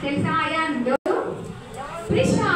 తెలుసా అయాన్? త్రిషా.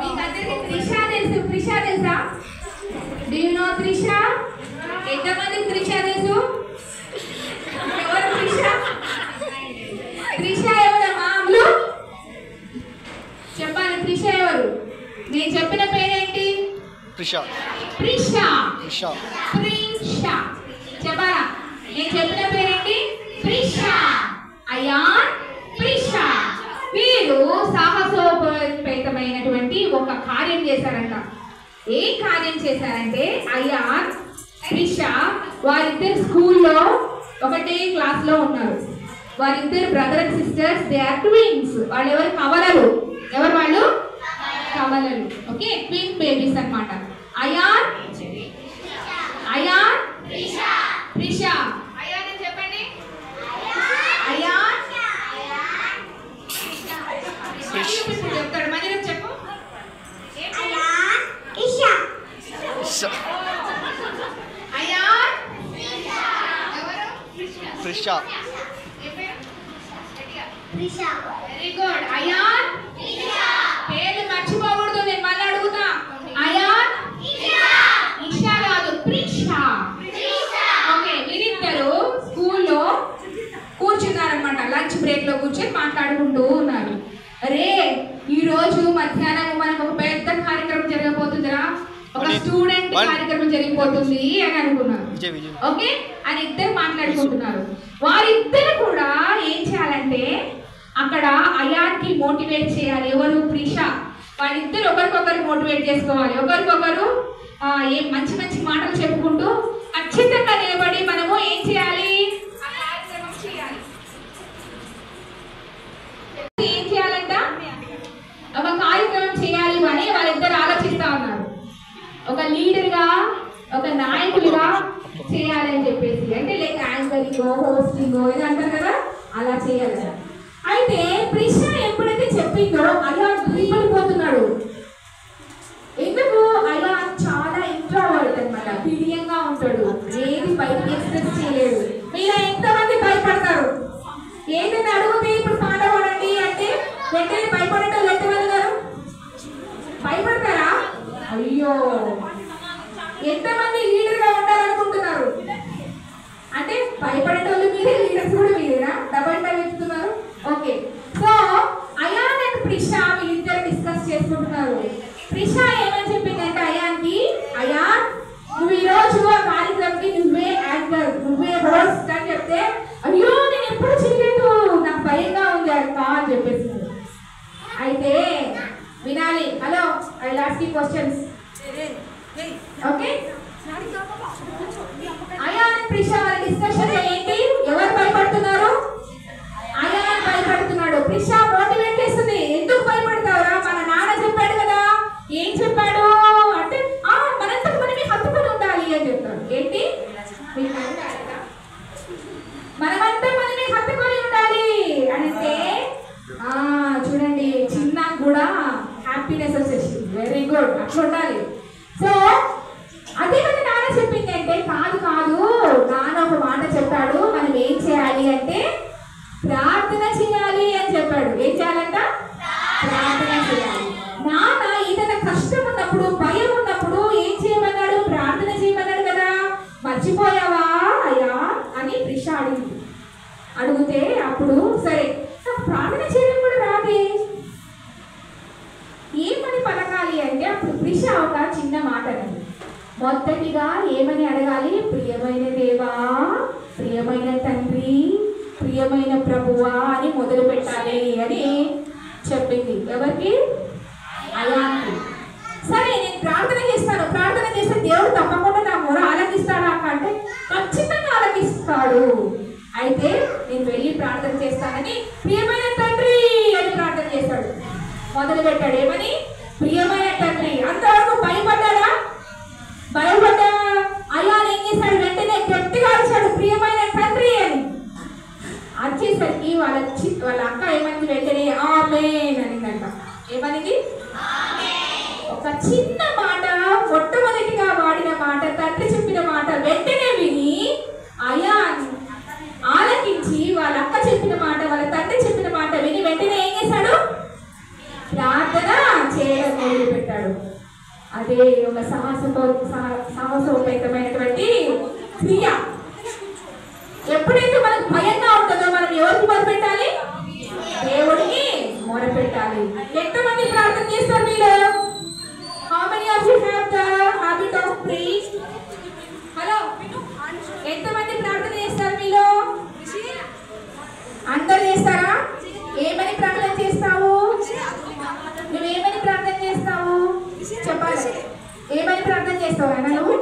మీకు అందరికి త్రిషా తెలుసు. త్రిషా తెలుసా? Do you know Trisha? ఎంతమంది త్రిషా తెలుసు? ఎవరు త్రిషా? త్రిషా ఎవరమ్మా? చెప్పాలి. త్రిషా ఎవరు? నేను చెప్పిన పేరేంటి? ప్రిషా. ప్రిషా. ప్రిషా. ప్రిషా. చెప్పాలా? నేను చెప్పిన పేరేంటి? ప్రిషా. అయాన్, ప్రిషా. వీరు సాహసోపేతమైనటువంటి ఒక కార్యం చేశారంట. ఏం కార్యం చేశారంటే అయాన్, ప్రిషా వారిద్దరు స్కూల్లో ఒకటే క్లాస్ లో ఉన్నారు. వారిద్దరు brother and sisters. They are twins. వాళ్ళు ఎవరు? కవలలు. ఎవరు వాళ్ళు? కవలలు. ఓకే, ట్విన్ బేబీస్ అన్నమాట. అయాన్, అయాన్, ప్రిషా. ప్రిషా. అయాన్ అని చెప్పండి. అయాన్ చెప్తాడు. మధ్యలో చెప్పు. అయాన్, ప్రిషా. అయాన్, ఎవరు? ప్రిషా. ప్రిషా. Very good. అయాన్, పేర్లు మర్చిపోకూడదు. నేను మళ్ళీ అడుగుతా. అయాన్, ఇషా కాదు, ప్రిషా. ఓకే, వీరిద్దరు స్కూల్లో కూర్చున్నారనమాట. లంచ్ బ్రేక్ లో కూర్చొని మాట్లాడుకుంటూ ఉన్నారు. అరే, ఈ రోజు మధ్యాహ్నం మనకు ఒక పెద్ద కార్యక్రమం జరగబోతుందిరా, ఒక స్టూడెంట్ కార్యక్రమం జరిగిపోతుంది అని అనుకున్నారు. ఓకే అని ఇద్దరు మాట్లాడుకుంటున్నారు. వారిద్దరు కూడా ఏం చేయాలంటే అక్కడ అయాన్ కి మోటివేట్ చేయాలి. ఎవరు? ప్రిషా. వాళ్ళిద్దరు ఒకరికొకరు మోటివేట్ చేసుకోవాలి. ఒకరికొకరు ఏం మంచి మంచి మాటలు చెప్పుకుంటూ ఖచ్చితంగా నిలబడి మనము ఏం చేయాలి? ఆ కార్యక్రమం చేయాలి. ఏం చేయాలంట? ఒక కార్యక్రమం చేయాలి అని వాళ్ళిద్దరు ఆలోచిస్తా ఉన్నారు. ఒక లీడర్ గా, ఒక నాయకుడిగా చేయాలని చెప్పేసి. అంటే లైక్ యాంకరింగ్, హోస్టింగ్ ఇది అంటారు కదా, అలా చేయాలి. అయితే ప్రిషా ఎప్పుడైతే చెప్పిందో అయాన్ భయపడిపోతున్నాడు. ఎందుకు? అయాన్ చాలా ఇంట్రోవర్ట్ అన్నమాట. బిడియంగా ఉంటాడు. ఏది బయటకి ఎక్స్ప్రెస్ చేయలేడు. మీరు ఎంతమంది భయపడతారు? ఏదైనా అడిగితే ఇప్పుడు పాట పాడండి అంటే వెంటనే భయపడేటోళ్ళు ఎంతమంది గారు? భయపడతారా? అయ్యో, ఎంతమంది లీడర్ గా ఉండాలనుకుంటున్నారు? అంటే భయపడేటోళ్ళు మీరే, లీడర్స్ కూడా మీరేనా? డబల్ టైం చెప్తున్నారు. Okay, so Ayaan and Prisha వీళ్ళిద్దరు డిస్కస్ చేసుకుంటున్నారు. ప్రిషా ఏమని చెప్పిందంటే అయాన్ కి, అయాన్ నువ్వు ఈ రోజు ఆ కార్యక్రమంకి నువ్వే యాంకర్, నువ్వే హోస్ట్ అని చెప్తే, అయ్యో నేను ఎప్పుడు చేయలేదు, నాకు భయంగా ఉంది అక్క అని చెప్పేసి. అయితే వినాలి. హలో, ఐ లాస్ట్ ఈ క్వశ్చన్స్. ఓకే, అయాన్ ప్రిషా వారి డిస్కషన్ ఏంటి? ఎవరు భయపడుతున్నారు? అయాన్ భయపడుతున్నాడు. ప్రిషా మోటివేట్ చేస్తుంది. ఎందుకు భయపడతావురా? మన నాన్న చెప్పాడు కదా. ఏం చెప్పాడు అంటే మనంతా మనమే హత్తుకొని ఉండాలి అని చెప్తాడు. ఏంటి? మనమంతా మనమే హత్తుకొని ఉండాలి అంటే చూడండి, చిన్న కూడా హ్యాపీనెస్ వచ్చేసింది. వెరీ గుడ్, అట్లా ఉండాలి. సో అదే కదా నాన్న చెప్పింది అంటే, కాదు కాదు, నాన్న ఒక మాట చెప్పాడు, మనం ఏం చేయాలి అంటే ప్రార్థన చేయాలి అని చెప్పాడు. ఏం చేయాలంట? ప్రార్థన చేయాలి. నాన్న ఏదైనా కష్టం ఉన్నప్పుడు, భయం ఉన్నప్పుడు ఏం చేయమన్నాడు? ప్రార్థన చేయమన్నాడు కదా. మర్చిపోయావా అయ్యా అని ప్రిషా అడిగితే అప్పుడు సరే నాకు ప్రార్థన చేయడం కూడా రాదే, ఏమని పలకాలి అంటే అప్పుడు ప్రిషా ఒక చిన్న మాట అన్నది. మొదటిగా ఏమని అడగాలి? ప్రియమైన దేవా, ప్రియమైన తండ్రి, ప్రియమైన ప్రభువా అని మొదలు పెట్టాలి అని చెప్పింది. ఎవరికి? అయాన్కి. సరే నేను ప్రార్థన చేస్తాను, ప్రార్థన చేస్తే దేవుడు తప్పకుండా నా మొర ఆలకిస్తాడా అక్క అంటే ఖచ్చితంగా ఆలకిస్తాడు. అయితే నేను వెళ్ళి ప్రార్థన చేస్తానని ప్రియమైన తండ్రి అని ప్రార్థన చేస్తాడు. మొదలు పెట్టాడు. ఏమని? ప్రియమైన తండ్రి. అంతవరకు భయపడ్డాడా? భయపడ్డా? అయాన్ ఏం చేశాడు? వెంటనే గట్టిగా అరిచాడు ప్రియమైన తండ్రి అని. అరిచేసరికి వాళ్ళ అక్క ఏమని? వెంటనే ఆమేన్ అనిందంట. ఏమనింది? ఒక చిన్న మాట, మొట్టమొదటిగా వాడిన మాట, తండ్రి చెప్పిన మాట వెంటనే విని అయాన్ ఆలకించి వాళ్ళ అక్క చెప్పిన మాట, వాళ్ళ తండ్రి చెప్పిన మాట విని వెంటనే సాహసోపేతమైనటువంటి క్రియ. ఎప్పుడైతే మనకు భయంగా ఉంటుందో మనం ఎవరికి మొదలుపెట్టాలి? దేవుడికి మొదలుపెట్టాలి. ఎంతమంది ప్రార్థన చేస్తారు మీరు? How many of you have the habit of praying? Hello, ఎంతమంది ప్రార్థన చేస్తారు మీలో? అందరూ చేస్తారా? ఏమని ప్రార్థన చేస్తావు? నువ్వేమని ప్రార్థన చేస్తావు చెప్పాలి. ఏమని ప్రార్థన చేస్తావు అన్న నువ్వు?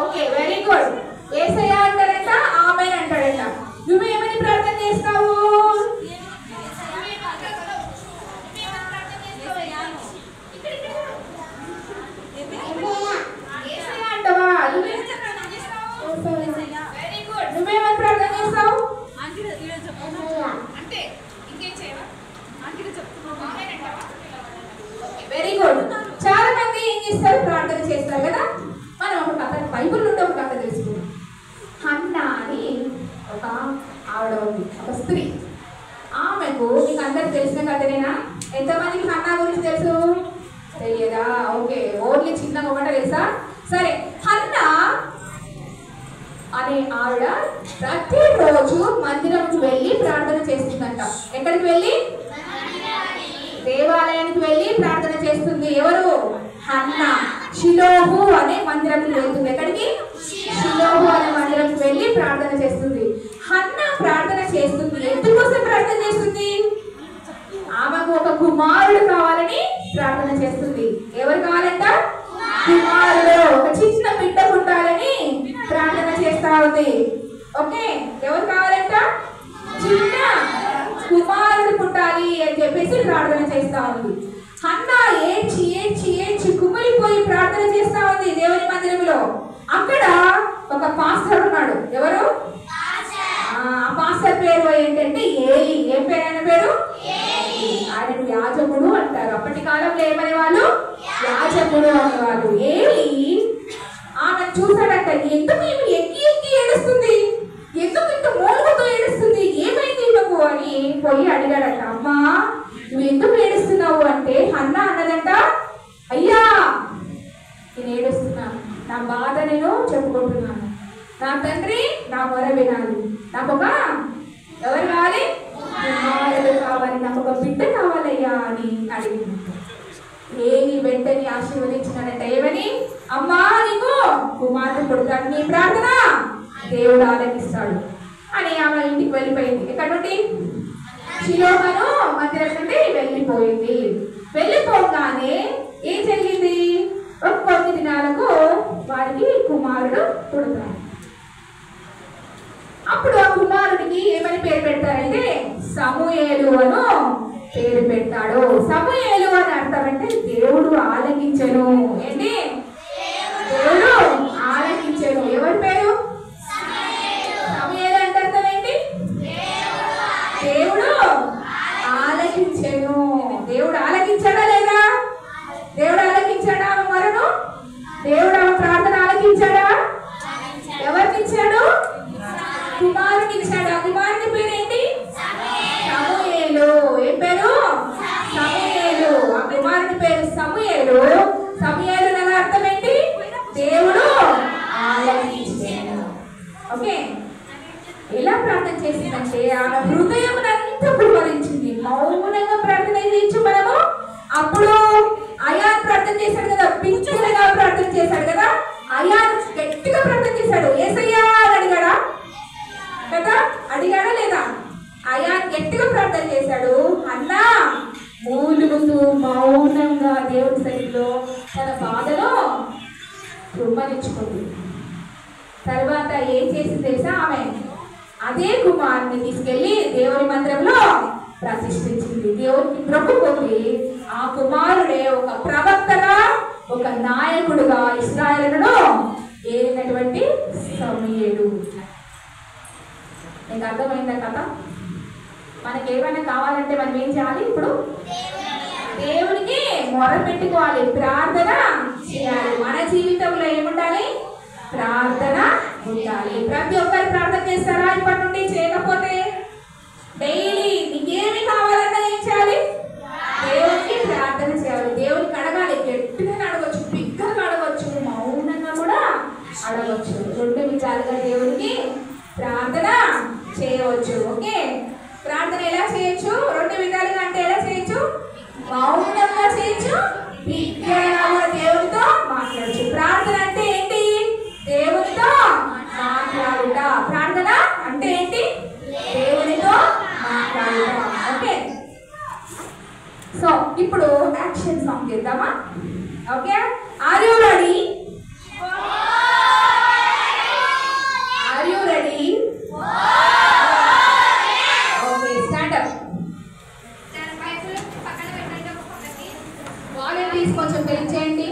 Okay, very good. యేసయ్య అంటారంట, ఆమేన్ అంటాడంట. నువ్వేమని ప్రార్థన చేస్తావు? నువ్వేమని ప్రార్థన చేస్తావు? Very good. చాలా మంది ఏం చేస్తారు? ప్రార్థన చేస్తారు కదా. మనం ఒక కథ, బైబిల్ నుండి ఒక కథ తెలుసుకుందాం. హన్నా అని ఒక ఆవిడ ఉంది, ఒక స్త్రీ. ఆమెకు మీకు అందరికి తెలిసిన కథనేనా? ఎంతమందికి హన్నా గురించి తెలుసు? తెలియదా? ఓకే, ఓన్లీ చిన్నగా ఒకటే తెలుసా? సరే, హన్నా అనే ఆవిడ ప్రతిరోజు మందిరంకి వెళ్ళి ప్రార్థన చేస్తుందంట. ఎక్కడికి వెళ్ళి? దేవాలయానికి వెళ్ళి ప్రార్థన చేస్తుంది. ఎవరు? హన్నా. షిలోహు అనే మందిరంకి వెళ్తుంది. ఎక్కడికి? షిలోహు అనే మందిరంకి వెళ్ళి ప్రార్థన చేస్తుంది. హన్నా ప్రార్థన చేస్తుంది. ఎందుకోసం ప్రార్థన చేస్తుంది? ఆమెకు ఒక కుమారుడు కావాలని ప్రార్థన చేస్తుంది. ఎవరు కావాలంట? కుమారుడు, ఒక చిన్న బిడ్డ పుట్టాలని ప్రార్థన చేస్తా ఉంది. ఓకే, ఎవరు కావాలంట? చిన్న కుమారుడు పుట్టాలి అని చెప్పేసి ప్రార్థన చేస్తా ఉంది. హన్నా ఏడ్చి ఏడ్చి ఏడ్చి కుమిలిపోయి ప్రార్థన చేస్తా ఉంది దేవుని మందిరంలో. అక్కడ ఒక పాస్టర్ ఉన్నాడు. ఎవరు? పాస్టర్ పేరు ఏంటంటే ఏలి. ఏం పేరు ఆయన పేరు? ఆయన యాజకుడు అంటారు. అప్పటి కాలంలో ఏమనే వాళ్ళు? యాజకుడు అనేవాళ్ళు. ఏలి ఆమె చూసాడంట. ఎందుకు ఈమె ఎక్కి ఎక్కి ఏడుస్తుంది? ఎందుకు ఇంత మోలుగుతో ఏడుస్తుంది? ఏమైంది ఈమెకు అని పోయి అడిగాడట. అమ్మా, నువ్వు ఎందుకు ఏడుస్తున్నావు అంటే హన్నా అన్నదంట, అయ్యా నేను ఏడుస్తున్నాను, నా బాధ నేను చెప్పుకుంటున్నాను. నా తండ్రి నా మొర వినాలి. నాకు ఒక ఎవరు కావాలి? కుమారుడు కావాలి, నాకు ఒక బిడ్డ కావాలయ్యా అని అడిగింది. ఏలి వెంటనే ఆశీర్వదించినాడంట. ఏమని? అమ్మా, నీకు కుమారుడు పుడతాడు, నీ ప్రార్థన దేవుడు ఆలకిస్తాడు అని ఆమె ఇంటికి వెళ్ళిపోయింది. ఎక్కడ నుండి? షిలోహు మందిరం నుండి వెళ్ళిపోయింది. వెళ్ళిపోగానే ఏం జరిగింది? ఒక కొన్ని దినాలకు వారికి కుమారుడు పుడతాడు. అప్పుడు ఆ కుమారుడికి ఏమని పేరు పెడతారంటే సమూయేలు అను పేరు పెట్టాడు. సమూయేలు అని అర్థం అంటే దేవుడు ఆలకించెను. ఏంటి? దేవుడు ఆలకించెను. ఎవరి పేరు? సమూయేలు అంటే అర్థం ఏంటి? దేవుడు ఆలకించెను. దేవుడు ఆలకించాడా లేదా? దేవుడు ఆలకించాడా ఆమె మరను? దేవుడు ఆమె ప్రార్థన ఆలకించాడా? ఎవరికి ఇచ్చాడు? కుమారుడికి ఇచ్చాడు. ఆ కుమారుడి పేరు ఏంటి? సమూయేలు. ఏం పేరు? సమూయేలు. ఆ కుమారుడి పేరు సమూయేలు. సమూయేలు అనగా అర్థం ఏంటి? దేవుడు ఆలకించాడు. ఓకే, ఎలా ప్రార్థన చేసిందంటే ఆమె హృదయమునంతా కుమ్మరించింది. మౌనంగా ప్రార్థన చేయొచ్చు మనము. అప్పుడు అయాన్ ప్రార్థన చేశాడు కదా, పిచ్చిగా ప్రార్థన చేశాడు కదా. అయాన్ గట్టిగా ప్రార్థన చేశాడు. యేసయ్యా అని అడిగాడా కదా? అడిగాడా లేదా? అయాన్ గట్టిగా ప్రార్థన చేశాడు. హన్నా మూలుగుతూ మౌనంగా దేవుడి సన్నిధిలో తన బాధలో కుమ్మరించుకుంది. తర్వాత ఏం చేసింది తెలుసా? ఆమె అదే కుమారుని తీసుకెళ్లి దేవుని మందిరంలో ప్రతిష్ఠించింది. దేవునికి ప్రభుత్వం. ఆ కుమారుడే ఒక ప్రవక్తగా, ఒక నాయకుడుగా ఇశ్రాయేలును ఏలినటువంటి సమూయేలు. నీకు అర్థమైందా కథ? మనకి ఏమైనా కావాలంటే మనం ఏం చేయాలి? ఇప్పుడు దేవునికి మొర పెట్టుకోవాలి, ప్రార్థన చేయాలి. మన జీవితంలో ఏముండాలి? ప్రార్థన ఉండాలి. ప్రతి ఒక్కరు ప్రార్థన చేస్తారా ఇప్పటి నుండి? చేయకపోతే డైలీ నీకేమి కావాలన్నా ఏం చేయాలి? దేవునికి ప్రార్థన చేయాలి. దేవునికి అడగాలి. గట్టిగా అడగచ్చు, బిగ్గరగా అడగచ్చు, మౌనంగా కూడా అడగచ్చు. రెండు విధాలుగా దేవునికి ప్రార్థన చేయవచ్చు. ఓకే, ప్రార్థన ఎలా చేయొచ్చు? రెండు విధాలుగా. అంటే ఎలా చేయొచ్చు? మౌనంగా చేయొచ్చు, బిగ్గరగా కూడా దేవునితో మాట్లాడచ్చు. ప్రార్థన అంటే ఏంటి? దేవునితో మాట్లాడుట. ప్రార్థన అంటే ఏంటి? దేవునితో మాట్లాడుట. ఓకే, సో ఇప్పుడు యాక్షన్ సాంగ్ చేద్దామా? Okay, are you ready? Are you ready? Okay, stand up. Volunteers కొంచెం పిలిచేయండి.